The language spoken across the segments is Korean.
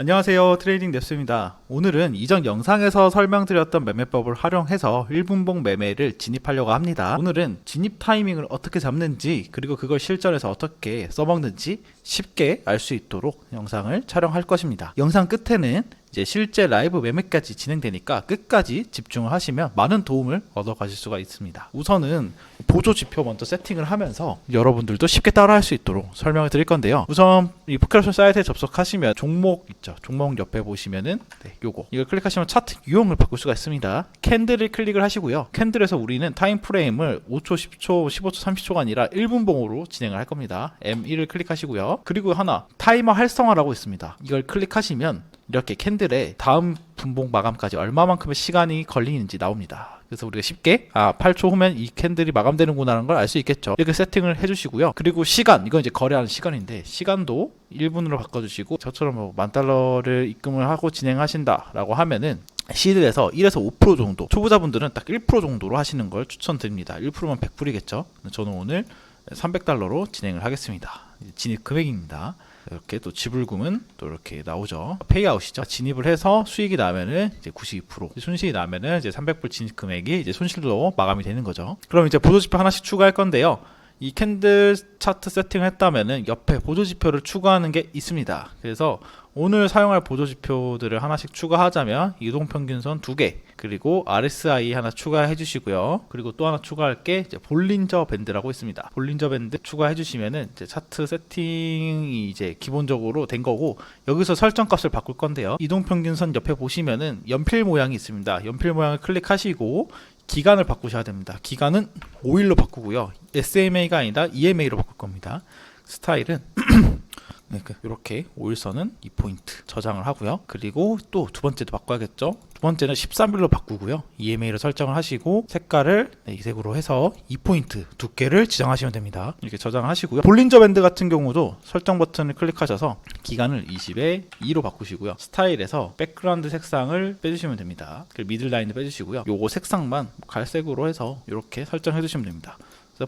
안녕하세요, 트레이딩 랩스입니다. 오늘은 이전 영상에서 설명드렸던 매매법을 활용해서 1분봉 매매를 진입하려고 합니다. 오늘은 진입 타이밍을 어떻게 잡는지, 그리고 그걸 실전에서 어떻게 써먹는지 쉽게 알 수 있도록 영상을 촬영할 것입니다. 영상 끝에는 이제 실제 라이브 매매까지 진행되니까 끝까지 집중을 하시면 많은 도움을 얻어 가실 수가 있습니다. 우선은 보조 지표 먼저 세팅을 하면서 여러분들도 쉽게 따라 할 수 있도록 설명을 드릴 건데요. 우선 이 포켓옵션 사이트에 접속하시면 종목 있죠. 종목 옆에 보시면은 요거 이걸 클릭하시면 차트 유형을 바꿀 수가 있습니다. 캔들을 클릭을 하시고요. 캔들에서 우리는 타임 프레임을 5초, 10초, 15초, 30초가 아니라 1분봉으로 진행을 할 겁니다. M1을 클릭하시고요. 그리고 하나 타이머 활성화라고 있습니다. 이걸 클릭하시면 이렇게 캔들에 다음 분봉 마감까지 얼마만큼의 시간이 걸리는지 나옵니다. 그래서 우리가 쉽게 8초 후면 이 캔들이 마감되는구나 하는 걸 알 수 있겠죠. 이렇게 세팅을 해주시고요. 그리고 시간, 이건 이제 거래하는 시간인데 시간도 1분으로 바꿔주시고, 저처럼 뭐 $10,000를 입금을 하고 진행하신다 라고 하면은 시드에서 1에서 5% 정도, 초보자분들은 딱 1% 정도로 하시는 걸 추천드립니다. 1%면 100불이겠죠. 저는 오늘 $300로 진행을 하겠습니다. 진입 금액입니다. 이렇게 또 지불금은 또 이렇게 나오죠. 페이아웃이죠. 진입을 해서 수익이 나면은 이제 92%, 손실이 나면은 이제 300불 진입 금액이 이제 손실로 마감이 되는 거죠. 그럼 이제 보조지표 하나씩 추가할 건데요. 이 캔들 차트 세팅을 했다면은 옆에 보조지표를 추가하는 게 있습니다. 그래서 오늘 사용할 보조지표들을 하나씩 추가하자면 이동평균선 2개, 그리고 RSI 하나 추가해 주시고요. 그리고 또 하나 추가할 게 이제 볼린저 밴드라고 있습니다. 볼린저 밴드 추가해 주시면은 이제 차트 세팅이 이제 기본적으로 된 거고, 여기서 설정 값을 바꿀 건데요. 이동평균선 옆에 보시면은 연필 모양이 있습니다. 연필 모양을 클릭하시고 기간을 바꾸셔야 됩니다. 기간은 5일로 바꾸고요. SMA가 아니라 EMA로 바꿀 겁니다. 스타일은 이렇게 5일선은 2포인트 저장을 하고요. 그리고 또 두 번째도 바꿔야겠죠. 두 번째는 13일로 바꾸고요. EMA로 설정을 하시고 색깔을 이 색으로 해서 2포인트 두께를 지정하시면 됩니다. 이렇게 저장을 하시고요. 볼린저 밴드 같은 경우도 설정 버튼을 클릭하셔서 기간을 20에 2로 바꾸시고요. 스타일에서 백그라운드 색상을 빼주시면 됩니다. 그리고 미들 라인을 빼주시고요. 요거 색상만 갈색으로 해서 이렇게 설정해 주시면 됩니다.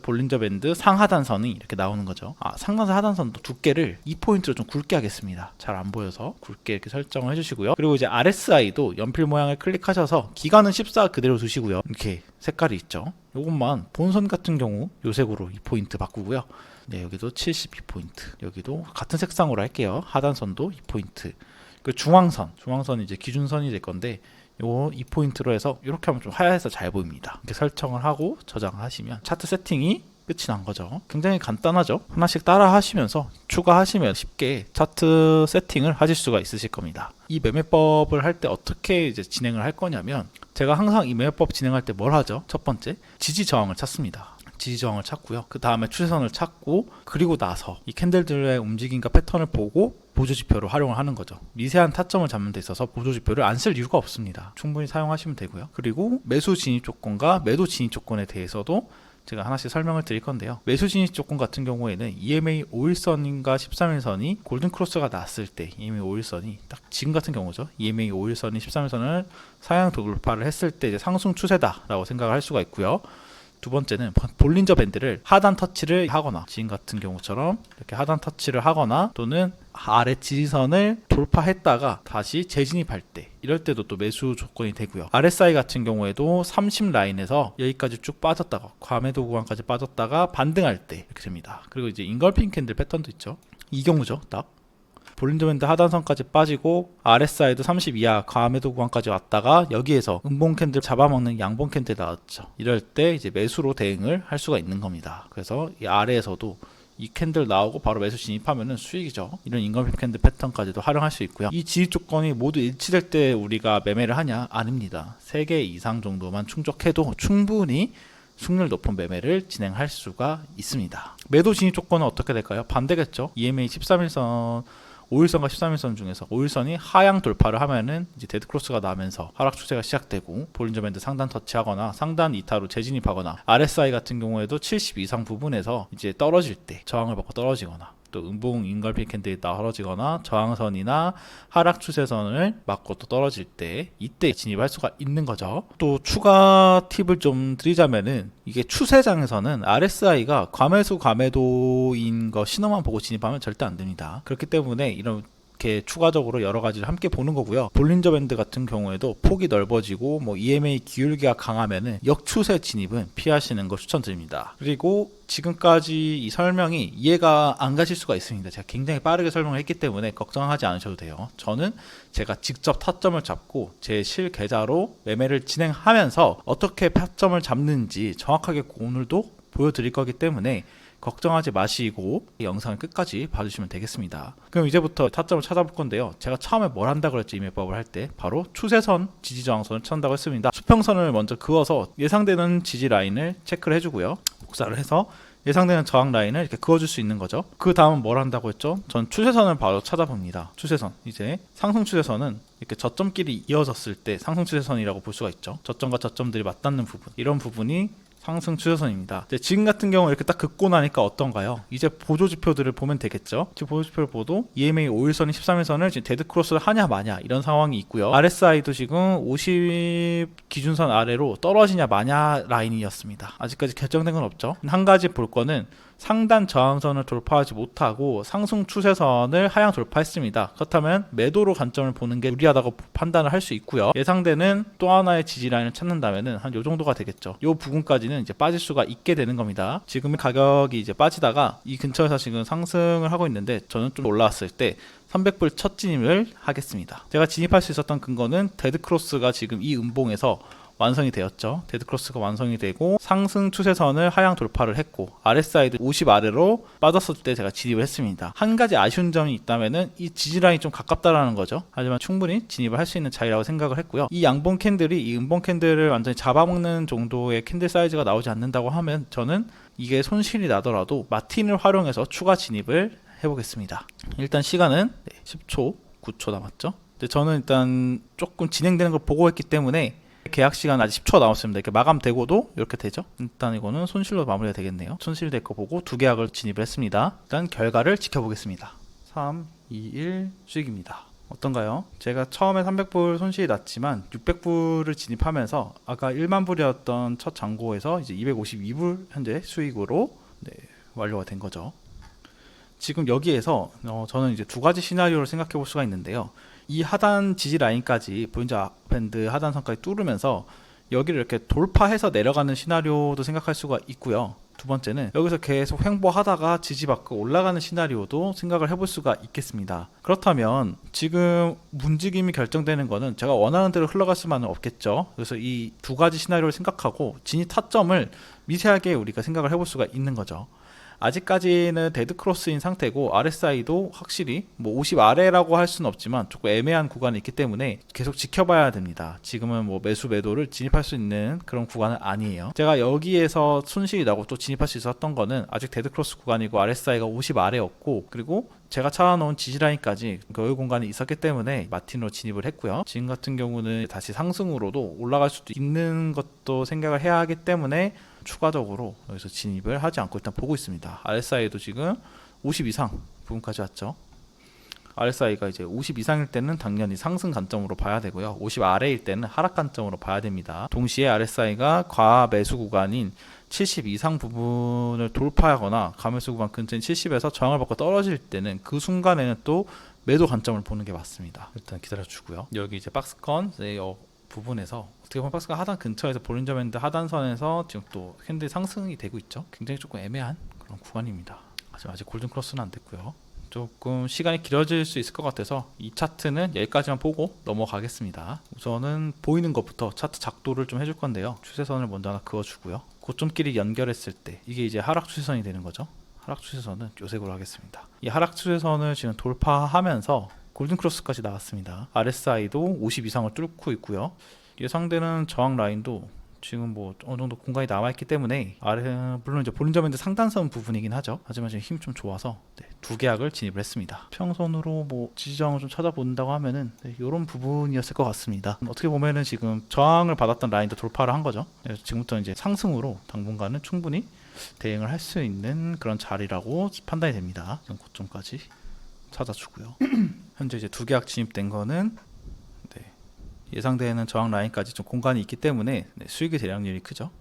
볼린저 밴드 상하단선이 이렇게 나오는 거죠. 상단선 하단선도 두께를 2포인트로 좀 굵게 하겠습니다. 잘 안 보여서 굵게 이렇게 설정을 해주시고요. 그리고 이제 RSI도 연필 모양을 클릭하셔서 기간은 14 그대로 두시고요. 이렇게 색깔이 있죠. 요것만 본선 같은 경우 요 색으로 2포인트 바꾸고요. 네, 여기도 72포인트, 여기도 같은 색상으로 할게요. 하단선도 2포인트. 그 중앙선이 이제 기준선이 될 건데, 요 2포인트로 해서 이렇게 하면 좀 하얘서 잘 보입니다. 이렇게 설정을 하고 저장을 하시면 차트 세팅이 끝이 난 거죠. 굉장히 간단하죠. 하나씩 따라 하시면서 추가하시면 쉽게 차트 세팅을 하실 수가 있으실 겁니다. 이 매매법을 할 때 어떻게 이제 진행을 할 거냐면, 제가 항상 이 매매법 진행할 때 뭘 하죠? 첫 번째, 지지 저항을 찾습니다. 지지 저항을 찾고요. 그 다음에 추세선을 찾고, 그리고 나서 이 캔들들의 움직임과 패턴을 보고 보조지표를 활용을 하는 거죠. 미세한 타점을 잡는 데 있어서 보조지표를 안 쓸 이유가 없습니다. 충분히 사용하시면 되고요. 그리고 매수 진입 조건과 매도 진입 조건에 대해서도 제가 하나씩 설명을 드릴 건데요. 매수 진입 조건 같은 경우에는 EMA 5일선인가 13일선이 골든 크로스가 났을 때, EMA 5일선이 딱 지금 같은 경우죠. EMA 5일선이 13일선을 상향 돌파를 했을 때 이제 상승 추세다라고 생각을 할 수가 있고요. 두 번째는 볼린저 밴드를 하단 터치를 하거나, 지금 같은 경우처럼 이렇게 하단 터치를 하거나, 또는 아래 지지선을 돌파했다가 다시 재진입할 때, 이럴 때도 또 매수 조건이 되고요. RSI 같은 경우에도 30 라인에서 여기까지 쭉 빠졌다가 과매도 구간까지 빠졌다가 반등할 때 이렇게 됩니다. 그리고 이제 인걸핑 캔들 패턴도 있죠. 이 경우죠. 딱 볼린저 밴드 하단선까지 빠지고 RSI도 30 이하 과매도 구간까지 왔다가 여기에서 음봉 캔들 잡아먹는 양봉 캔들 나왔죠. 이럴 때 이제 매수로 대응을 할 수가 있는 겁니다. 그래서 이 아래에서도 이 캔들 나오고 바로 매수 진입하면은 수익이죠. 이런 인걸핑 캔들 패턴까지도 활용할 수 있고요. 이 지지 조건이 모두 일치될 때 우리가 매매를 하냐? 아닙니다. 3개 이상 정도만 충족해도 충분히 승률 높은 매매를 진행할 수가 있습니다. 매도 진입 조건은 어떻게 될까요? 반대겠죠. EMA 13일선 5일선과 13일선 중에서 5일선이 하향 돌파를 하면은 이제 데드 크로스가 나면서 하락 추세가 시작되고, 볼린저 밴드 상단 터치하거나 상단 이타로 재진입하거나, RSI 같은 경우에도 70 이상 부분에서 이제 떨어질 때 저항을 받고 떨어지거나, 또 음봉 인걸핑 캔들이 떨어지거나, 저항선이나 하락 추세선을 맞고 또 떨어질 때, 이때 진입할 수가 있는 거죠. 또 추가 팁을 좀 드리자면은, 이게 추세장에서는 RSI가 과매수 과매도인 거 신호만 보고 진입하면 절대 안 됩니다. 그렇기 때문에 이런 이렇게 추가적으로 여러 가지를 함께 보는 거고요. 볼린저 밴드 같은 경우에도 폭이 넓어지고 뭐 EMA 기울기가 강하면은 역추세 진입은 피하시는 걸 추천드립니다. 그리고 지금까지 이 설명이 이해가 안 가실 수가 있습니다. 제가 굉장히 빠르게 설명을 했기 때문에 걱정하지 않으셔도 돼요. 저는 제가 직접 타점을 잡고 제 실계좌로 매매를 진행하면서 어떻게 타점을 잡는지 정확하게 오늘도 보여드릴 거기 때문에 걱정하지 마시고 이 영상을 끝까지 봐주시면 되겠습니다. 그럼 이제부터 타점을 찾아볼 건데요. 제가 처음에 뭘 한다고 그랬죠? 이 매법을 할 때 바로 추세선, 지지저항선을 찾는다고 했습니다. 수평선을 먼저 그어서 예상되는 지지 라인을 체크를 해주고요. 복사를 해서 예상되는 저항 라인을 이렇게 그어줄 수 있는 거죠. 그 다음은 뭘 한다고 했죠? 전 추세선을 바로 찾아봅니다. 추세선, 이제 상승 추세선은 이렇게 저점끼리 이어졌을 때 상승 추세선이라고 볼 수가 있죠. 저점과 저점들이 맞닿는 부분, 이런 부분이 상승 추세선입니다. 지금 같은 경우 이렇게 딱 긋고 나니까 어떤가요? 이제 보조지표들을 보면 되겠죠. 지금 보조지표를 보도 EMA 5일선이 13일선을 지금 데드크로스를 하냐 마냐 이런 상황이 있고요. RSI도 지금 50 기준선 아래로 떨어지냐 마냐 라인이었습니다. 아직까지 결정된 건 없죠. 한 가지 볼 거는 상단 저항선을 돌파하지 못하고 상승 추세선을 하향 돌파했습니다. 그렇다면 매도로 관점을 보는 게 유리하다고 판단을 할 수 있고요. 예상되는 또 하나의 지지 라인을 찾는다면은 한 요 정도가 되겠죠. 요 부분까지는 이제 빠질 수가 있게 되는 겁니다. 지금 가격이 이제 빠지다가 이 근처에서 지금 상승을 하고 있는데 저는 좀 올라왔을 때 300불 첫 진입을 하겠습니다. 제가 진입할 수 있었던 근거는 데드크로스가 지금 이 음봉에서 완성이 되었죠. 데드크로스가 완성이 되고 상승 추세선을 하향 돌파를 했고 RSI도 50 아래로 빠졌을 때 제가 진입을 했습니다. 한 가지 아쉬운 점이 있다면은 이 지지라인이 좀 가깝다라는 거죠. 하지만 충분히 진입을 할 수 있는 자리라고 생각을 했고요. 이 양봉 캔들이 이 음봉 캔들을 완전히 잡아먹는 정도의 캔들 사이즈가 나오지 않는다고 하면 저는 이게 손실이 나더라도 마틴을 활용해서 추가 진입을 해보겠습니다. 일단 시간은 10초, 9초 남았죠. 근데 저는 일단 조금 진행되는 걸 보고 했기 때문에 계약 시간 아직 10초 남았습니다. 이렇게 마감되고도 이렇게 되죠. 일단 이거는 손실로 마무리가 되겠네요. 손실될 거 보고 두 계약을 진입을 했습니다. 일단 결과를 지켜보겠습니다. 3, 2, 1 수익입니다. 어떤가요? 제가 처음에 300불 손실이 났지만 600불을 진입하면서 아까 1만 불이었던 첫 잔고에서 이제 252불 현재 수익으로 완료가 된 거죠. 지금 여기에서 저는 이제 두 가지 시나리오를 생각해 볼 수가 있는데요. 이 하단 지지 라인까지 볼린저 밴드 하단선까지 뚫으면서 여기를 이렇게 돌파해서 내려가는 시나리오도 생각할 수가 있고요. 두 번째는 여기서 계속 횡보하다가 지지받고 올라가는 시나리오도 생각을 해볼 수가 있겠습니다. 그렇다면 지금 움직임이 결정되는 거는 제가 원하는 대로 흘러갈 수만은 없겠죠. 그래서 이 두 가지 시나리오를 생각하고 진입 타점을 미세하게 우리가 생각을 해볼 수가 있는 거죠. 아직까지는 데드크로스인 상태고 RSI도 확실히 뭐 50 아래라고 할 수는 없지만 조금 애매한 구간이 있기 때문에 계속 지켜봐야 됩니다. 지금은 뭐 매수 매도를 진입할 수 있는 그런 구간은 아니에요. 제가 여기에서 손실이 나고 또 진입할 수 있었던 거는 아직 데드크로스 구간이고 RSI가 50 아래였고 그리고 제가 찾아놓은 지지라인까지 여유 공간이 있었기 때문에 마틴으로 진입을 했고요. 지금 같은 경우는 다시 상승으로도 올라갈 수도 있는 것도 생각을 해야 하기 때문에 추가적으로 여기서 진입을 하지 않고 일단 보고 있습니다. RSI도 지금 50 이상 부분까지 왔죠. RSI가 이제 50 이상일 때는 당연히 상승 관점으로 봐야 되고요. 50 아래일 때는 하락 관점으로 봐야 됩니다. 동시에 RSI가 과매수 구간인 70 이상 부분을 돌파하거나 과매수 구간 근처인 70에서 저항을 받고 떨어질 때는 그 순간에는 또 매도 관점을 보는 게 맞습니다. 일단 기다려 주고요. 여기 이제 박스권 부분에서 어떻게 보면 박스가 하단 근처에서 볼린저 밴드 하단선에서 지금 또 캔들 상승이 되고 있죠. 굉장히 조금 애매한 그런 구간입니다. 하지만 아직 골든 크로스는 안 됐고요. 조금 시간이 길어질 수 있을 것 같아서 이 차트는 여기까지만 보고 넘어가겠습니다. 우선은 보이는 것부터 차트 작도를 좀 해줄 건데요. 추세선을 먼저 하나 그어주고요. 고점끼리 연결했을 때 이게 이제 하락 추세선이 되는 거죠. 하락 추세선은 요색으로 하겠습니다. 이 하락 추세선을 지금 돌파하면서 골든 크로스까지 나왔습니다. RSI도 50 이상을 뚫고 있고요. 예상되는 저항 라인도 지금 뭐 어느 정도 공간이 남아있기 때문에 물론 이제 볼린저 밴드 상단선 부분이긴 하죠. 하지만 지금 힘이 좀 좋아서 두 계약을 진입을 했습니다. 평선으로 뭐 지지저항을 좀 찾아본다고 하면은 이런 부분이었을 것 같습니다. 어떻게 보면은 지금 저항을 받았던 라인도 돌파를 한 거죠. 그래서 지금부터 이제 상승으로 당분간은 충분히 대응을 할 수 있는 그런 자리라고 판단이 됩니다. 고점까지 찾아주고요. 현재 이제 두 계약 진입된 거는 예상되는 저항 라인까지 좀 공간이 있기 때문에 수익의 대량률이 크죠.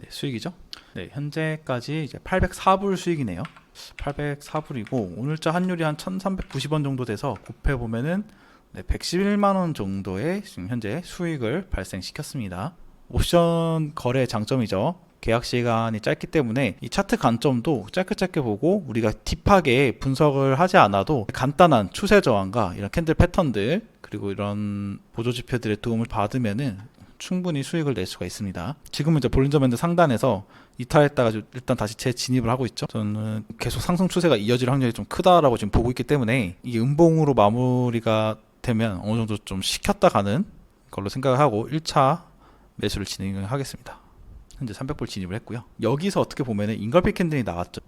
수익이죠. 네, 현재까지 이제 804불 수익이네요. 804불이고 오늘자 환율이 한 1390원 정도 돼서 곱해 보면은 111만원 정도의 지금 현재 수익을 발생시켰습니다. 옵션 거래 장점이죠. 계약 시간이 짧기 때문에 이 차트 관점도 짧게 보고 우리가 딥하게 분석을 하지 않아도 간단한 추세 저항과 이런 캔들 패턴들 그리고 이런 보조 지표들의 도움을 받으면은 충분히 수익을 낼 수가 있습니다. 지금은 이제 볼린저 밴드 상단에서 이탈했다가 일단 다시 재진입을 하고 있죠. 저는 계속 상승 추세가 이어질 확률이 좀 크다라고 지금 보고 있기 때문에 이게 음봉으로 마무리가 되면 어느 정도 좀 식혔다 가는 걸로 생각을 하고 1차 매수를 진행하겠습니다. 현재 300불 진입을 했고요. 여기서 어떻게 보면은 인걸피 캔들이 나왔죠.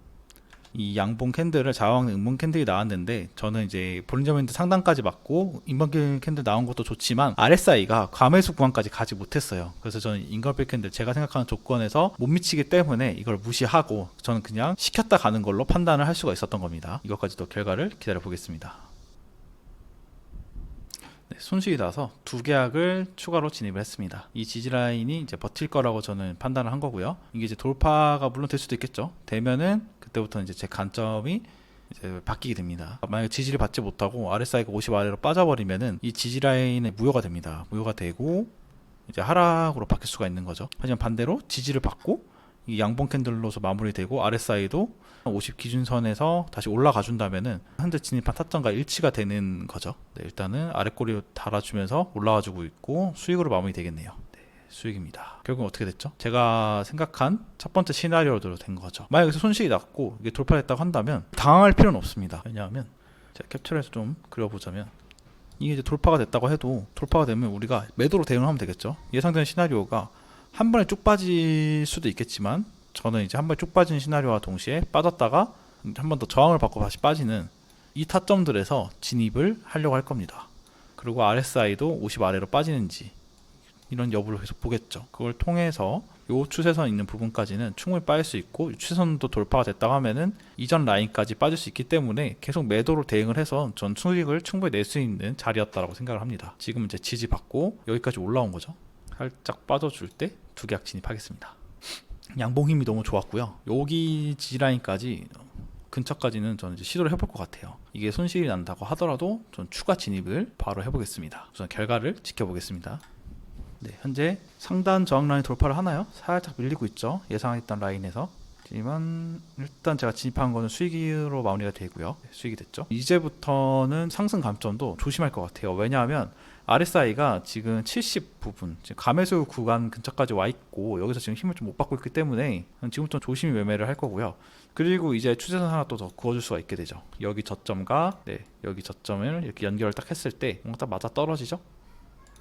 이 양봉 캔들을 좌우하는 음봉 캔들이 나왔는데 저는 이제 볼린저 밴드 상단까지 맞고 인걸피 캔들 나온 것도 좋지만 RSI가 과매수 구간까지 가지 못했어요. 그래서 저는 인걸피 캔들 제가 생각하는 조건에서 못 미치기 때문에 이걸 무시하고 저는 그냥 식혔다 가는 걸로 판단을 할 수가 있었던 겁니다. 이것까지도 결과를 기다려 보겠습니다. 손실이 나서 두 계약을 추가로 진입을 했습니다. 이 지지라인이 이제 버틸 거라고 저는 판단을 한 거고요. 이게 이제 돌파가 물론 될 수도 있겠죠. 되면은 그때부터 이제 제 관점이 이제 바뀌게 됩니다. 만약에 지지를 받지 못하고 RSI가 50 아래로 빠져버리면은 이 지지라인에 무효가 됩니다. 무효가 되고 이제 하락으로 바뀔 수가 있는 거죠. 하지만 반대로 지지를 받고 이 양봉 캔들로서 마무리되고 RSI도 50 기준선에서 다시 올라가 준다면은 현재 진입한 타점과 일치가 되는 거죠. 네, 일단은 아랫꼬리 달아주면서 올라와 주고 있고 수익으로 마무리 되겠네요. 네, 수익입니다. 결국은 어떻게 됐죠? 제가 생각한 첫 번째 시나리오대로 된 거죠. 만약 여기서 손실이 났고 이게 돌파했다고 한다면 당황할 필요는 없습니다. 왜냐하면 제가 캡처해서 좀 그려보자면 이게 이제 돌파가 됐다고 해도 돌파가 되면 우리가 매도로 대응하면 되겠죠. 예상되는 시나리오가 한 번에 쭉 빠질 수도 있겠지만 저는 이제 한 번에 쭉 빠진 시나리오와 동시에 빠졌다가 한 번 더 저항을 받고 다시 빠지는 이 타점들에서 진입을 하려고 할 겁니다. 그리고 RSI도 50 아래로 빠지는지 이런 여부를 계속 보겠죠. 그걸 통해서 요 추세선 있는 부분까지는 충분히 빠질 수 있고 추세선도 돌파가 됐다고 하면은 이전 라인까지 빠질 수 있기 때문에 계속 매도로 대응을 해서 전 수익을 충분히 낼 수 있는 자리였다고 생각을 합니다. 지금 이제 지지받고 여기까지 올라온 거죠. 살짝 빠져줄 때 두 계약 진입하겠습니다. 양봉 힘이 너무 좋았고요. 여기 지라인까지 근처까지는 저는 이제 시도를 해볼 것 같아요. 이게 손실이 난다고 하더라도 전 추가 진입을 바로 해보겠습니다. 우선 결과를 지켜보겠습니다. 네, 현재 상단 저항 라인 돌파를 하나요? 살짝 밀리고 있죠. 예상했던 라인에서. 하지만 일단 제가 진입한 거는 수익으로 마무리가 되고요. 네, 수익이 됐죠. 이제부터는 상승 감점도 조심할 것 같아요. 왜냐하면 RSI가 지금 70 부분, 지금 가매수 구간 근처까지 와 있고 여기서 지금 힘을 좀 못 받고 있기 때문에 지금부터 조심히 매매를 할 거고요. 그리고 이제 추세선 하나 또 더 그어줄 수가 있게 되죠. 여기 저점과 여기 저점을 이렇게 연결을 딱 했을 때 뭔가 딱 맞아 떨어지죠.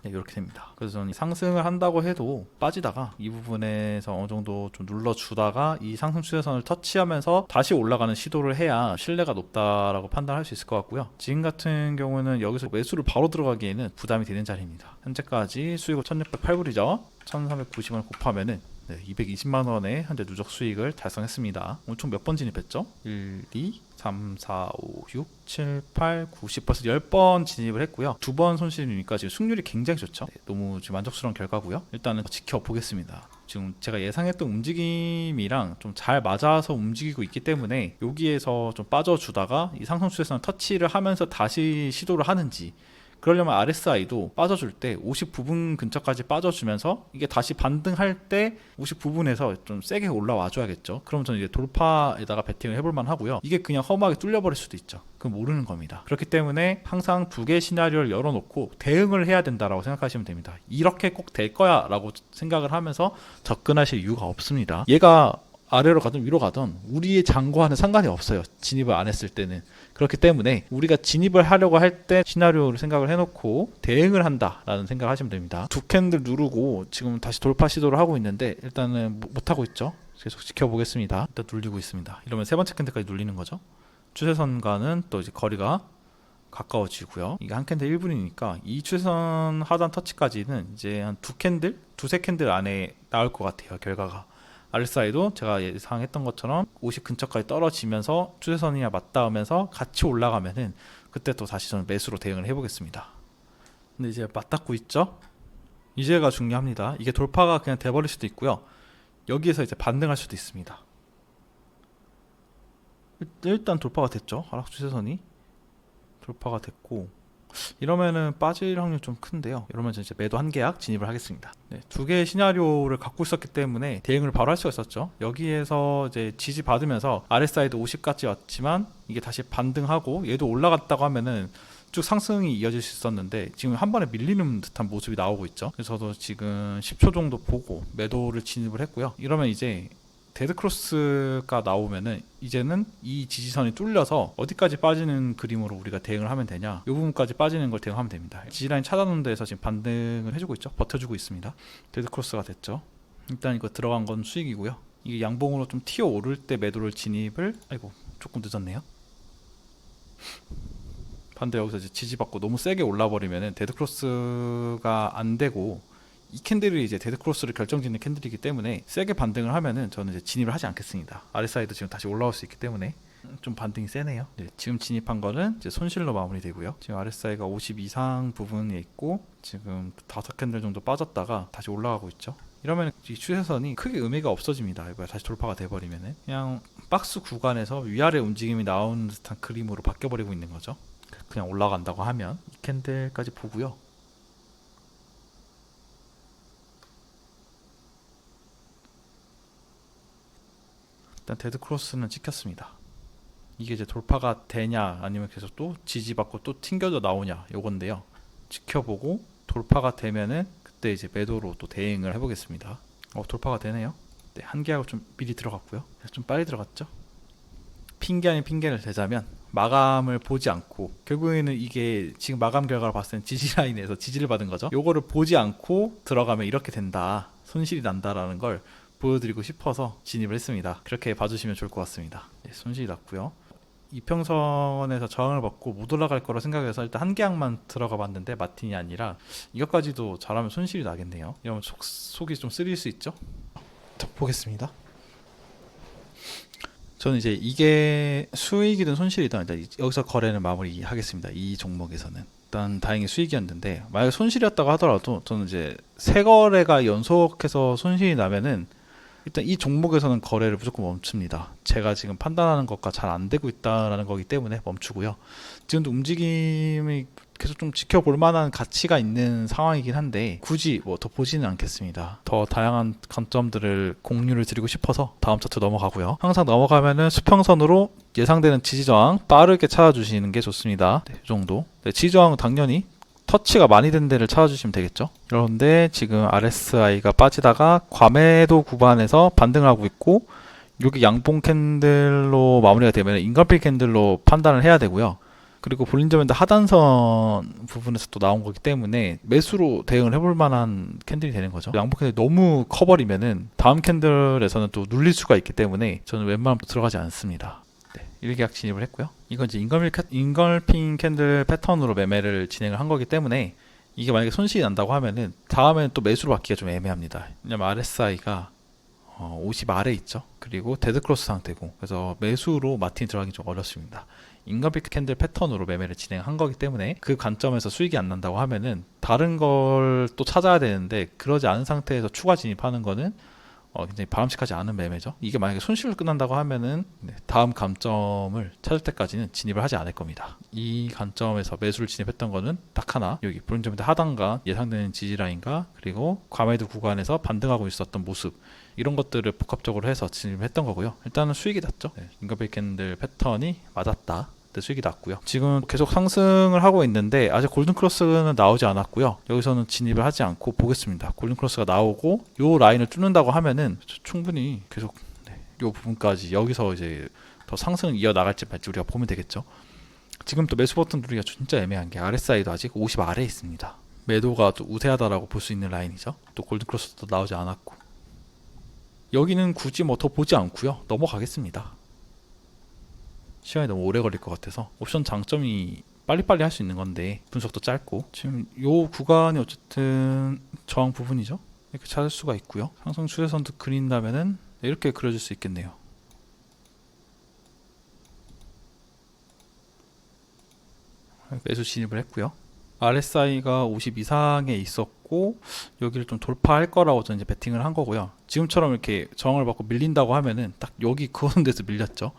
네, 이렇게 됩니다. 그래서 저는 상승을 한다고 해도 빠지다가 이 부분에서 어느 정도 좀 눌러주다가 이 상승 추세선을 터치하면서 다시 올라가는 시도를 해야 신뢰가 높다라고 판단할 수 있을 것 같고요. 지금 같은 경우는 여기서 매수를 바로 들어가기에는 부담이 되는 자리입니다. 현재까지 수익을 1608불이죠. 1390원을 곱하면은 220만원의 현재 누적 수익을 달성했습니다. 오늘 총 몇 번 진입했죠? 1, 2, 3, 4, 5, 6, 7, 8, 9, 10 벌써 10번 진입을 했고요. 두 번 손실이니까 지금 승률이 굉장히 좋죠. 너무 지금 만족스러운 결과고요. 일단은 지켜보겠습니다. 지금 제가 예상했던 움직임이랑 좀 잘 맞아서 움직이고 있기 때문에 여기에서 좀 빠져주다가 이 상승 추세선 터치를 하면서 다시 시도를 하는지 그러려면 RSI도 빠져줄 때 50 부분 근처까지 빠져주면서 이게 다시 반등할 때 50 부분에서 좀 세게 올라와 줘야겠죠. 그럼 저는 이제 돌파에다가 베팅을 해볼 만 하고요. 이게 그냥 허무하게 뚫려버릴 수도 있죠. 그건 모르는 겁니다. 그렇기 때문에 항상 두 개의 시나리오를 열어놓고 대응을 해야 된다라고 생각하시면 됩니다. 이렇게 꼭 될 거야 라고 생각을 하면서 접근하실 이유가 없습니다. 얘가 아래로 가든 위로 가든 우리의 장과는 상관이 없어요. 진입을 안 했을 때는. 그렇기 때문에 우리가 진입을 하려고 할 때 시나리오를 생각을 해놓고 대응을 한다라는 생각을 하시면 됩니다. 두 캔들 누르고 지금 다시 돌파 시도를 하고 있는데 일단은 못하고 있죠. 계속 지켜보겠습니다. 일단 눌리고 있습니다. 이러면 세 번째 캔들까지 눌리는 거죠. 추세선과는 또 이제 거리가 가까워지고요. 이게 한 캔들 1분이니까 이 추세선 하단 터치까지는 이제 한 두 캔들, 두세 캔들 안에 나올 것 같아요. 결과가. RSI도 제가 예상했던 것처럼 50 근처까지 떨어지면서 추세선이랑 맞닿으면서 같이 올라가면은 그때 또 다시 저는 매수로 대응을 해보겠습니다. 근데 이제 맞닿고 있죠? 이제가 중요합니다. 이게 돌파가 그냥 돼버릴 수도 있고요. 여기에서 이제 반등할 수도 있습니다. 일단 돌파가 됐죠. 하락 추세선이 돌파가 됐고, 이러면은 빠질 확률 좀 큰데요. 이러면 이제 매도 한 계약 진입을 하겠습니다. 네, 두 개의 시나리오를 갖고 있었기 때문에 대응을 바로 할 수가 있었죠. 여기에서 이제 지지 받으면서 RSI도 50까지 왔지만 이게 다시 반등하고 얘도 올라갔다고 하면은 쭉 상승이 이어질 수 있었는데 지금 한 번에 밀리는 듯한 모습이 나오고 있죠. 그래서 저도 지금 10초 정도 보고 매도를 진입을 했고요. 이러면 이제 데드크로스가 나오면은 이제는 이 지지선이 뚫려서 어디까지 빠지는 그림으로 우리가 대응을 하면 되냐, 이 부분까지 빠지는 걸 대응하면 됩니다. 지지라인 찾아놓는 데에서 지금 반등을 해주고 있죠. 버텨주고 있습니다. 데드크로스가 됐죠. 일단 이거 들어간 건 수익이고요. 이게 양봉으로 좀 튀어 오를 때 매도를 진입을, 아이고 조금 늦었네요. 반대 여기서 이제 지지받고 너무 세게 올라버리면은 데드크로스가 안 되고, 이 캔들이 이제 데드크로스를 결정짓는 캔들이기 때문에 세게 반등을 하면은 저는 이제 진입을 하지 않겠습니다. RSI도 지금 다시 올라올 수 있기 때문에 좀 반등이 세네요. 네, 지금 진입한 거는 이제 손실로 마무리되고요. 지금 RSI가 50 이상 부분에 있고 지금 5캔들 정도 빠졌다가 다시 올라가고 있죠. 이러면 이 추세선이 크게 의미가 없어집니다. 이거 다시 돌파가 돼버리면은 그냥 박스 구간에서 위아래 움직임이 나오는 듯한 그림으로 바뀌어버리고 있는 거죠. 그냥 올라간다고 하면 이 캔들까지 보고요. 일단 데드크로스는 찍혔습니다. 이게 이제 돌파가 되냐 아니면 계속 또 지지받고 또 튕겨져 나오냐 요건데요. 지켜보고 돌파가 되면은 그때 이제 매도로 또 대응을 해보겠습니다. 돌파가 되네요. 네, 한 계약을 좀 미리 들어갔고요. 좀 빨리 들어갔죠. 핑계 아닌 핑계를 대자면 마감을 보지 않고, 결국에는 이게 지금 마감 결과를 봤을 땐 지지 라인에서 지지를 받은 거죠. 요거를 보지 않고 들어가면 이렇게 된다, 손실이 난다라는 걸 보여드리고 싶어서 진입을 했습니다. 그렇게 봐주시면 좋을 것 같습니다. 네, 손실이 났고요. 이평선에서 저항을 받고 못 올라갈 거라 생각해서 일단 한 계약만 들어가 봤는데 마틴이 아니라, 이것까지도 잘하면 손실이 나겠네요. 이러면 속이 좀 쓰릴 수 있죠. 자, 보겠습니다. 저는 이제 이게 수익이든 손실이든 일단 여기서 거래는 마무리하겠습니다. 이 종목에서는 일단 다행히 수익이었는데, 만약 손실이었다고 하더라도 저는 이제 세 거래가 연속해서 손실이 나면은 일단 이 종목에서는 거래를 무조건 멈춥니다. 제가 지금 판단하는 것과 잘 안 되고 있다라는 거기 때문에 멈추고요. 지금도 움직임이 계속 좀 지켜볼 만한 가치가 있는 상황이긴 한데 굳이 뭐 더 보지는 않겠습니다. 더 다양한 관점들을 공유를 드리고 싶어서 다음 차트 넘어가고요. 항상 넘어가면은 수평선으로 예상되는 지지저항 빠르게 찾아주시는 게 좋습니다. 네, 이 정도. 네, 지지저항은 당연히 터치가 많이 된 데를 찾아주시면 되겠죠. 그런데 지금 RSI가 빠지다가 과매도 구간에서 반등을 하고 있고, 여기 양봉 캔들로 마무리가 되면 인걸피 캔들로 판단을 해야 되고요. 그리고 볼린저 밴드 하단선 부분에서 또 나온 거기 때문에 매수로 대응을 해볼 만한 캔들이 되는 거죠. 양봉 캔들이 너무 커버리면은 다음 캔들에서는 또 눌릴 수가 있기 때문에 저는 웬만하면 들어가지 않습니다. 1계약 진입을 했고요. 이건 이제 인걸핑 캔들 패턴으로 매매를 진행을 한 거기 때문에 이게 만약에 손실이 난다고 하면은 다음에는 또 매수로 받기가 좀 애매합니다. 왜냐면 RSI가 50 아래 있죠. 그리고 데드크로스 상태고, 그래서 매수로 마틴이 들어가기 좀 어렵습니다. 인걸핑 캔들 패턴으로 매매를 진행한 거기 때문에 그 관점에서 수익이 안 난다고 하면은 다른 걸 또 찾아야 되는데, 그러지 않은 상태에서 추가 진입하는 거는 굉장히 바람직하지 않은 매매죠. 이게 만약에 손실로 끝난다고 하면은 다음 관점을 찾을 때까지는 진입을 하지 않을 겁니다. 이 관점에서 매수를 진입했던 거는 딱 하나, 여기 볼린저 밴드 하단과 예상되는 지지라인과 그리고 과매도 구간에서 반등하고 있었던 모습, 이런 것들을 복합적으로 해서 진입했던 거고요. 일단은 수익이 났죠. 인걸핑 캔들 패턴이 맞았다. 수익이 났고요. 지금 계속 상승을 하고 있는데 아직 골든크로스는 나오지 않았고요. 여기서는 진입을 하지 않고 보겠습니다. 골든크로스가 나오고 요 라인을 뚫는다고 하면은 충분히 계속 요 부분까지 여기서 이제 더 상승을 이어나갈지 말지 우리가 보면 되겠죠. 지금 또 매수 버튼 누르기가 진짜 애매한 게 RSI도 아직 50 아래에 있습니다. 매도가 또 우세하다라고 볼 수 있는 라인이죠. 또 골든크로스도 나오지 않았고, 여기는 굳이 뭐 더 보지 않고요. 넘어가겠습니다. 시간이 너무 오래 걸릴 것 같아서. 옵션 장점이 빨리빨리 할 수 있는 건데 분석도 짧고, 지금 요 구간이 어쨌든 저항 부분이죠. 이렇게 찾을 수가 있고요. 상승 추세선도 그린다면은 이렇게 그려줄 수 있겠네요. 매수 진입을 했고요. RSI가 50 이상에 있었고 했고 여기를 좀 돌파할 거라고 저는 이제 베팅을 한 거고요. 지금처럼 이렇게 저항을 받고 밀린다고 하면은 딱 여기 그어놓은 데서 밀렸죠.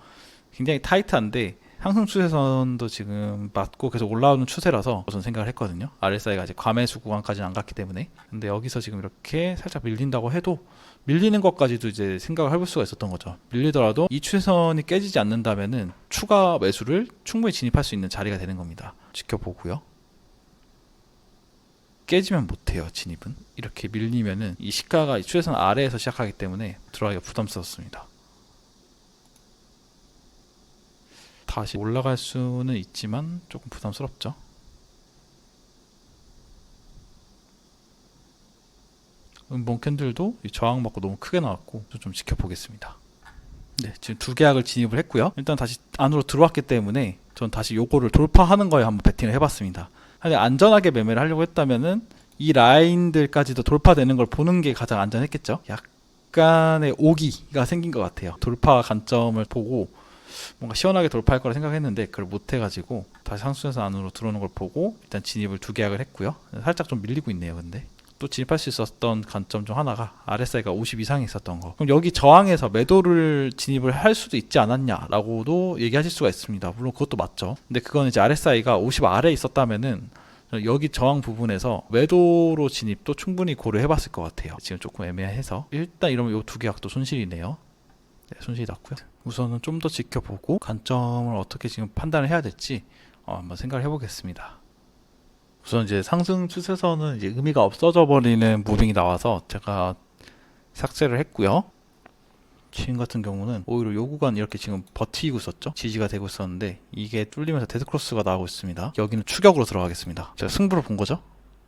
굉장히 타이트한데 상승 추세선도 지금 맞고 계속 올라오는 추세라서 저는 생각을 했거든요. RSI가 아직 과매수 구간까지는 안 갔기 때문에. 근데 여기서 지금 이렇게 살짝 밀린다고 해도 밀리는 것까지도 이제 생각을 해볼 수가 있었던 거죠. 밀리더라도 이 추세선이 깨지지 않는다면은 추가 매수를 충분히 진입할 수 있는 자리가 되는 겁니다. 지켜보고요. 깨지면 못해요. 진입은 이렇게 밀리면은 이 시가가 이 추세선 아래에서 시작하기 때문에 들어가기가 부담스럽습니다. 다시 올라갈 수는 있지만 조금 부담스럽죠. 음봉 캔들도 저항 받고 너무 크게 나왔고 좀 지켜보겠습니다. 네, 지금 두 계약을 진입을 했고요. 일단 다시 안으로 들어왔기 때문에 전 다시 요거를 돌파하는 거에 한번 베팅을 해봤습니다. 근데 안전하게 매매를 하려고 했다면은 이 라인들까지도 돌파되는 걸 보는 게 가장 안전했겠죠. 약간의 오기가 생긴 것 같아요. 돌파 관점을 보고 뭔가 시원하게 돌파할 거라 생각했는데 그걸 못 해가지고 다시 상승해서 안으로 들어오는 걸 보고 일단 진입을 두 계약을 했고요. 살짝 좀 밀리고 있네요. 근데 또 진입할 수 있었던 관점 중 하나가 RSI가 50 이상이 있었던 거. 그럼 여기 저항에서 매도를 진입을 할 수도 있지 않았냐라고도 얘기하실 수가 있습니다. 물론 그것도 맞죠. 근데 그건 이제 RSI가 50 아래에 있었다면은 여기 저항 부분에서 매도로 진입도 충분히 고려해봤을 것 같아요. 지금 조금 애매해서 일단 이러면 이 두 계약도 손실이네요. 네, 손실이 났고요. 우선은 좀 더 지켜보고 관점을 어떻게 지금 판단을 해야 될지 한번 생각을 해보겠습니다. 우선 이제 상승 추세선은 이제 의미가 없어져 버리는 무빙이 나와서 제가 삭제를 했고요. 지금 같은 경우는 오히려 요 구간 이렇게 지금 버티고 있었죠. 지지가 되고 있었는데 이게 뚫리면서 데드크로스가 나오고 있습니다. 여기는 추격으로 들어가겠습니다. 제가 승부를 본 거죠.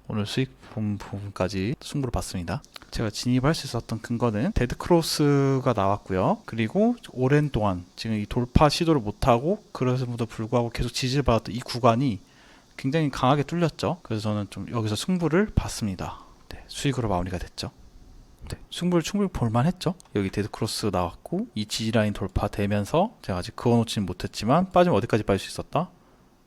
오늘 수익 본 부분까지 승부를 봤습니다. 제가 진입할 수 있었던 근거는 데드크로스가 나왔고요. 그리고 오랜 동안 지금 이 돌파 시도를 못하고 그래서도 불구하고 계속 지지를 받았던 이 구간이 굉장히 강하게 뚫렸죠. 그래서 저는 좀 여기서 승부를 봤습니다. 네, 수익으로 마무리가 됐죠. 네, 승부를 충분히 볼만했죠. 여기 데드크로스 나왔고 이 지지라인 돌파되면서 제가 아직 그어놓지는 못했지만 빠지면 어디까지 빠질 수 있었다?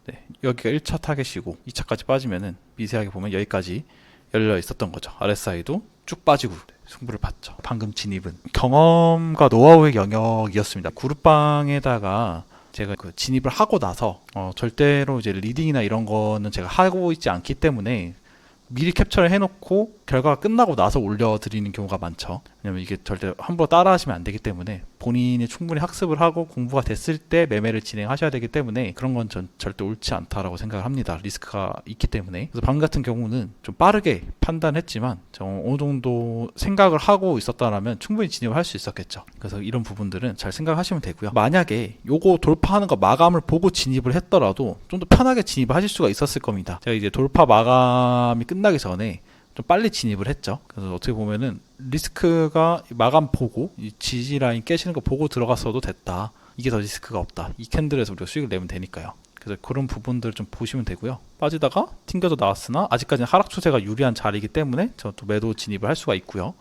네, 여기가 1차 타겟이고 2차까지 빠지면은 미세하게 보면 여기까지 열려 있었던 거죠. RSI도 쭉 빠지고 승부를 봤죠. 방금 진입은 경험과 노하우의 영역이었습니다. 그룹방에다가 제가 그 진입을 하고 나서 절대로 이제 리딩이나 이런 거는 제가 하고 있지 않기 때문에 미리 캡처를 해놓고 결과가 끝나고 나서 올려드리는 경우가 많죠. 왜냐면 이게 절대 함부로 따라하시면 안 되기 때문에 본인이 충분히 학습을 하고 공부가 됐을 때 매매를 진행하셔야 되기 때문에 그런 건 전 절대 옳지 않다라고 생각을 합니다. 리스크가 있기 때문에. 그래서 방금 같은 경우는 좀 빠르게 판단했지만 어느 정도 생각을 하고 있었다라면 충분히 진입을 할 수 있었겠죠. 그래서 이런 부분들은 잘 생각하시면 되고요. 만약에 요거 돌파하는 거 마감을 보고 진입을 했더라도 좀 더 편하게 진입을 하실 수가 있었을 겁니다. 제가 이제 돌파 마감이 끝나기 전에 좀 빨리 진입을 했죠. 그래서 어떻게 보면은 리스크가 마감 보고 이 지지 라인 깨시는 거 보고 들어갔어도 됐다. 이게 더 리스크가 없다. 이 캔들에서 우리가 수익을 내면 되니까요. 그래서 그런 부분들을 좀 보시면 되고요. 빠지다가 튕겨서 나왔으나 아직까지는 하락 추세가 유리한 자리이기 때문에 저도 매도 진입을 할 수가 있고요.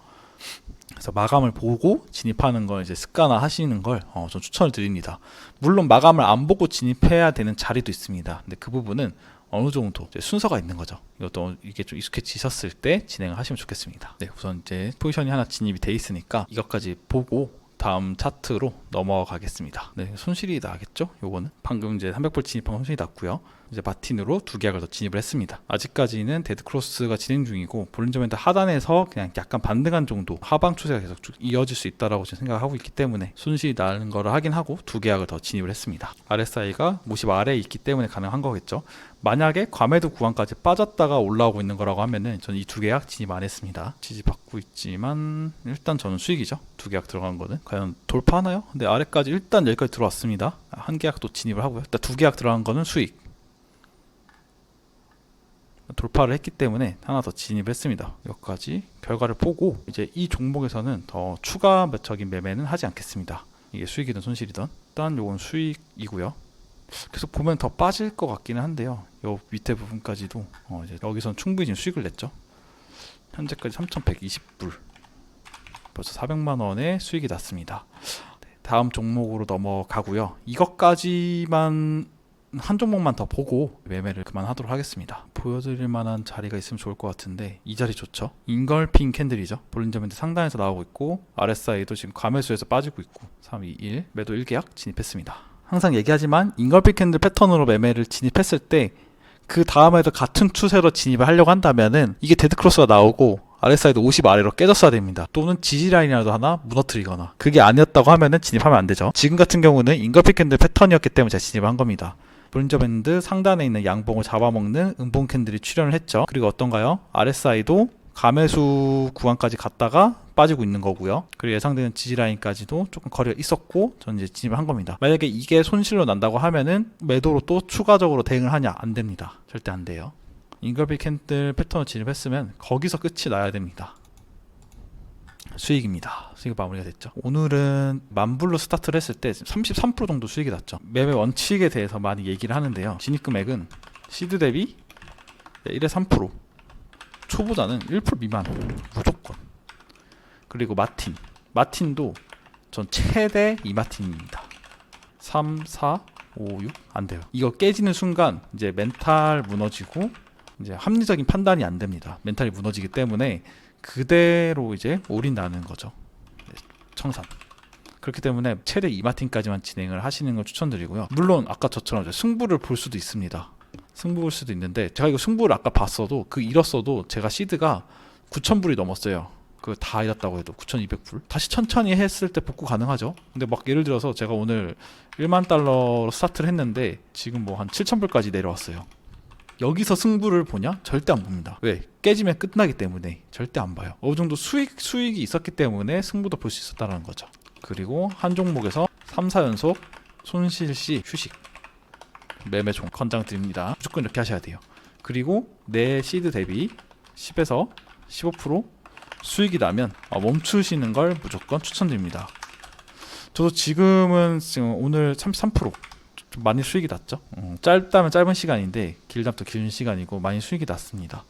그래서 마감을 보고 진입하는 걸 이제 습관화 하시는 걸 좀 추천을 드립니다. 물론 마감을 안 보고 진입해야 되는 자리도 있습니다. 근데 그 부분은 어느 정도 이제 순서가 있는 거죠. 이것도 이게 좀 익숙해지셨을 때 진행을 하시면 좋겠습니다. 네, 우선 이제 포지션이 하나 진입이 돼 있으니까 이것까지 보고 다음 차트로 넘어가겠습니다. 네, 손실이 나겠죠? 요거는 방금 이제 300불 진입한 손실이 났고요. 이제 마틴으로 두 계약을 더 진입을 했습니다. 아직까지는 데드크로스가 진행 중이고 볼린저 밴드 하단에서 그냥 약간 반등한 정도 하방 추세가 계속 쭉 이어질 수 있다라고 생각하고 있기 때문에 손실이 나는 거를 확인하고 두 계약을 더 진입을 했습니다. RSI가 50 아래에 있기 때문에 가능한 거겠죠. 만약에 과매도 구간까지 빠졌다가 올라오고 있는 거라고 하면은 저는 이 두 계약 진입 안 했습니다. 지지받고 있지만 일단 저는 수익이죠. 두 계약 들어간 거는 과연 돌파하나요? 근데 아래까지 일단 여기까지 들어왔습니다. 한 계약도 진입을 하고요. 일단 두 계약 들어간 거는 수익. 돌파를 했기 때문에 하나 더 진입했습니다. 여기까지 결과를 보고 이제 이 종목에서는 더 추가적인 매매는 하지 않겠습니다. 이게 수익이든 손실이든 일단 요건 수익이고요. 계속 보면 더 빠질 것 같기는 한데요. 요 밑에 부분까지도 이제 여기선 충분히 지금 수익을 냈죠. 현재까지 3,120불 벌써 400만원의 수익이 났습니다. 네, 다음 종목으로 넘어가고요. 이것까지만 한 종목만 더 보고 매매를 그만하도록 하겠습니다. 보여드릴 만한 자리가 있으면 좋을 것 같은데 이 자리 좋죠. 잉걸핑 캔들이죠. 볼린저 밴드 상단에서 나오고 있고 RSI도 지금 과매수에서 빠지고 있고 3, 2, 1 매도 1계약 진입했습니다. 항상 얘기하지만 잉걸핑 캔들 패턴으로 매매를 진입했을 때 그 다음에도 같은 추세로 진입을 하려고 한다면은 이게 데드크로스가 나오고 RSI도 50 아래로 깨졌어야 됩니다. 또는 지지라인이라도 하나 무너뜨리거나, 그게 아니었다고 하면은 진입하면 안 되죠. 지금 같은 경우는 잉걸핑 캔들 패턴이었기 때문에 제가 진입을 한 겁니다. 볼린저 밴드 상단에 있는 양봉을 잡아먹는 음봉 캔들이 출현을 했죠. 그리고 어떤가요? RSI도 가매수 구간까지 갔다가 빠지고 있는 거고요. 그리고 예상되는 지지라인까지도 조금 거리가 있었고 저는 이제 진입을 한 겁니다. 만약에 이게 손실로 난다고 하면은 매도로 또 추가적으로 대응을 하냐? 안 됩니다. 절대 안 돼요. 잉걸핑 캔들 패턴을 진입했으면 거기서 끝이 나야 됩니다. 수익입니다. 수익 마무리가 됐죠. 오늘은 만불로 스타트를 했을 때 33% 정도 수익이 났죠. 매매 원칙에 대해서 많이 얘기를 하는데요. 진입 금액은 시드 대비 1에 3%, 초보자는 1% 미만 무조건. 그리고 마틴도 전 최대 2마틴입니다. 3, 4, 5, 6 안 돼요. 이거 깨지는 순간 이제 멘탈 무너지고 이제 합리적인 판단이 안 됩니다. 멘탈이 무너지기 때문에 그대로 이제 올인 나는 거죠. 청산. 그렇기 때문에 최대 2마틴까지만 진행을 하시는 걸 추천드리고요. 물론 아까 저처럼 승부를 볼 수도 있습니다. 승부 볼 수도 있는데 제가 이거 승부를 아까 봤어도 잃었어도 제가 시드가 9,000불이 넘었어요. 그 다 잃었다고 해도 9,200불. 다시 천천히 했을 때 복구 가능하죠. 근데 막 예를 들어서 제가 오늘 1만 달러로 스타트를 했는데 지금 뭐 한 7,000불까지 내려왔어요. 여기서 승부를 보냐? 절대 안 봅니다. 왜? 깨지면 끝나기 때문에 절대 안 봐요. 어느 정도 수익이 있었기 때문에 승부도 볼 수 있었다는 거죠. 그리고 한 종목에서 3, 4연속 손실 시 휴식. 매매 종 권장 드립니다. 무조건 이렇게 하셔야 돼요. 그리고 내 시드 대비 10에서 15% 수익이 나면 멈추시는 걸 무조건 추천드립니다. 저도 지금 오늘 33% 좀 많이 수익이 났죠. 짧다면 짧은 시간인데 길다면 또 긴 시간이고 많이 수익이 났습니다.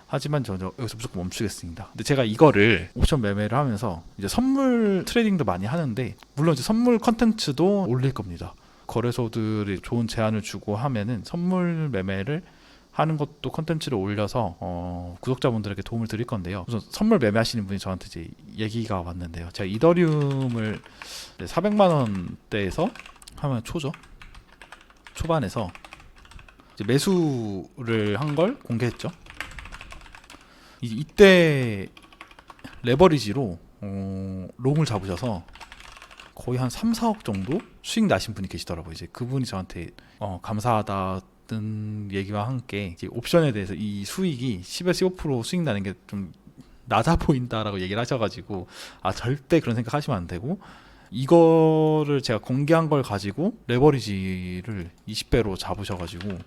하지만 저 여기서 무조건 멈추겠습니다. 근데 제가 이거를 옵션 매매를 하면서 이제 선물 트레이딩도 많이 하는데 물론 이제 선물 컨텐츠도 올릴 겁니다. 거래소들이 좋은 제안을 주고 하면은 선물 매매를 하는 것도 컨텐츠를 올려서 구독자분들에게 도움을 드릴 건데요. 우선 선물 매매하시는 분이 저한테 이제 얘기가 왔는데요. 제가 이더리움을 400만 원대에서 하면 초반에서 이제 매수를 한 걸 공개했죠. 이때 레버리지로 롱을 잡으셔서 거의 한 3, 4억 정도 수익 나신 분이 계시더라고요. 이제 그분이 저한테 감사하다는 얘기와 함께 이제 옵션에 대해서 이 수익이 10에서 15% 수익 나는 게 좀 낮아 보인다라고 얘기를 하셔가지고 절대 그런 생각 하시면 안 되고, 이거를 제가 공개한 걸 가지고 레버리지를 20배로 잡으셔가지고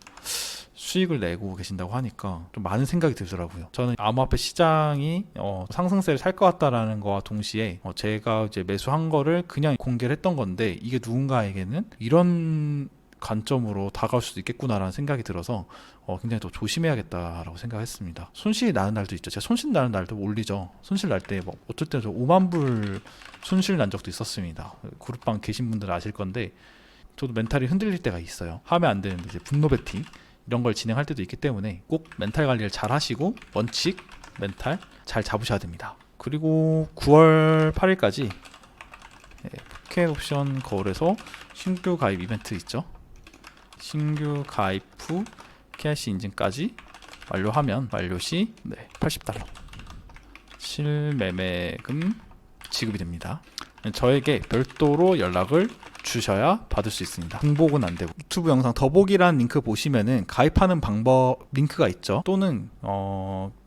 수익을 내고 계신다고 하니까 좀 많은 생각이 들더라고요. 저는 암호화폐 시장이 상승세를 살 것 같다라는 거와 동시에 제가 이제 매수한 거를 그냥 공개를 했던 건데 이게 누군가에게는 이런 관점으로 다가올 수도 있겠구나라는 생각이 들어서 굉장히 더 조심해야겠다라고 생각했습니다. 손실이 나는 날도 있죠. 제가 손실 나는 날도 올리죠. 손실 날 때 어떨 때는 5만 불 손실 난 적도 있었습니다. 그룹방 계신 분들은 아실 건데 저도 멘탈이 흔들릴 때가 있어요. 하면 안 되는데 이제 분노 베팅 이런 걸 진행할 때도 있기 때문에 꼭 멘탈 관리를 잘 하시고 원칙 멘탈 잘 잡으셔야 됩니다. 그리고 9월 8일까지 포켓 옵션 거울에서 신규 가입 이벤트 있죠. 신규 가입 후 KYC 인증까지 완료하면 완료 시 80달러 실매매금 지급이 됩니다. 저에게 별도로 연락을 주셔야 받을 수 있습니다. 등록은 안 되고 유튜브 영상 더보기란 링크 보시면은 가입하는 방법 링크가 있죠. 또는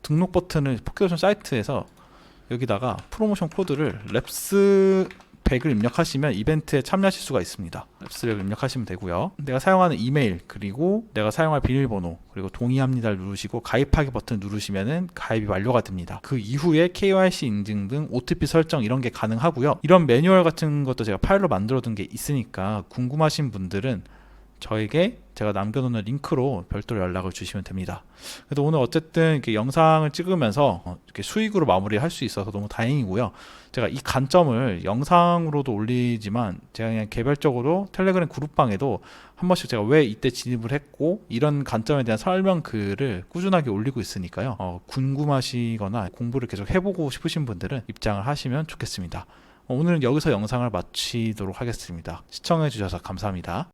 등록 버튼을 포켓옵션 사이트에서 여기다가 프로모션 코드를 랩스 100을 입력하시면 이벤트에 참여하실 수가 있습니다. 랩스 100을 입력하시면 되고요. 내가 사용하는 이메일 그리고 내가 사용할 비밀번호 그리고 동의합니다를 누르시고 가입하기 버튼 누르시면은 가입이 완료가 됩니다. 그 이후에 KYC 인증 등 OTP 설정 이런 게 가능하고요. 이런 매뉴얼 같은 것도 제가 파일로 만들어 둔 게 있으니까 궁금하신 분들은 저에게 제가 남겨놓는 링크로 별도로 연락을 주시면 됩니다. 그래도 오늘 어쨌든 이렇게 영상을 찍으면서 이렇게 수익으로 마무리할 수 있어서 너무 다행이고요. 제가 이 관점을 영상으로도 올리지만 제가 그냥 개별적으로 텔레그램 그룹방에도 한 번씩 제가 왜 이때 진입을 했고 이런 관점에 대한 설명 글을 꾸준하게 올리고 있으니까요. 궁금하시거나 공부를 계속 해보고 싶으신 분들은 입장을 하시면 좋겠습니다. 오늘은 여기서 영상을 마치도록 하겠습니다. 시청해 주셔서 감사합니다.